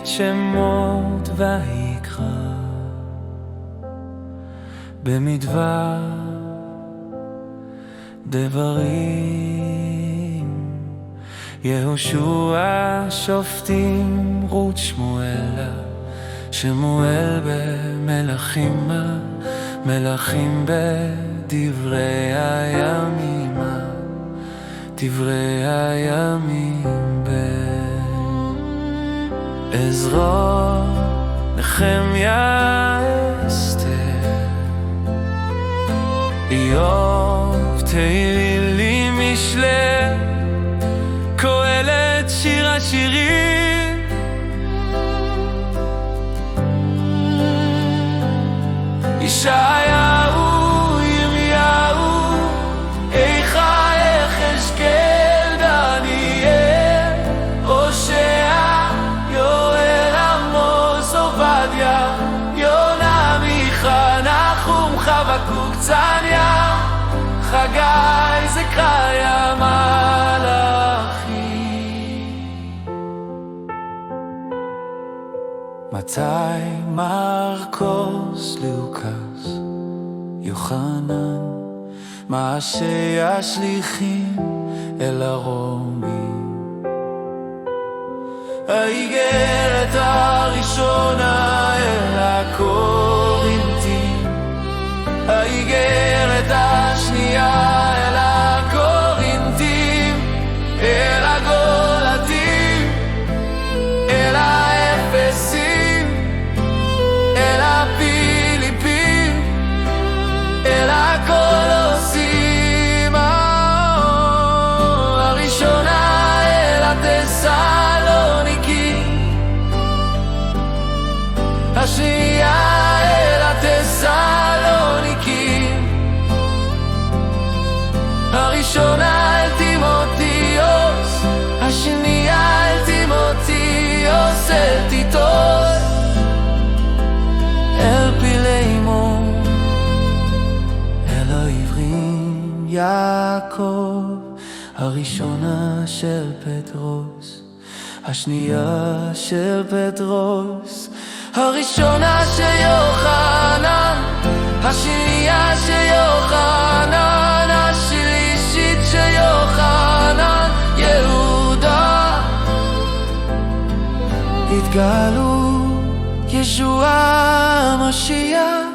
את שמות ויקרא במדבר דברים, יהושע שופטים רות שמואלה, שמואל במלכים, מלכים בדברי הימים, דברי הימים עזרא, נחמיה, אסתר, איוב, תהילים, משלי, קהלת, שיר השירים, ישעיהו, ירמיהו, איכה, יחזקאל, דניאל, הושע, יואל, עמוס, עובדיה, יונה, מיכה, נחום, חבקוק, צניה, חגי, זכריה, מלאכי. מתי, מרקוס, לוקס, יוחנן, מעשי השליחים אל הרומים, האיגרת הראשונה אל הקורינתים, האיגרת השנייה אל הקורינתים, אל הגולתים, אל האפסים, אל הפיליפים, אל הקולוסים, הראשונה אל התסלוניקים, השנייה אל התסלוניקים, הראשונה אל תימותאוס, השנייה אל תימותאוס, אל טיטוס, אל פיליימון, אל העברים, יעקב, הראשונה של פטרוס, השנייה של פטרוס, הראשונה של יוחנן, השנייה של יוחנן, השלישית של יוחנן, יהודה. התגלו ישוע המשיח,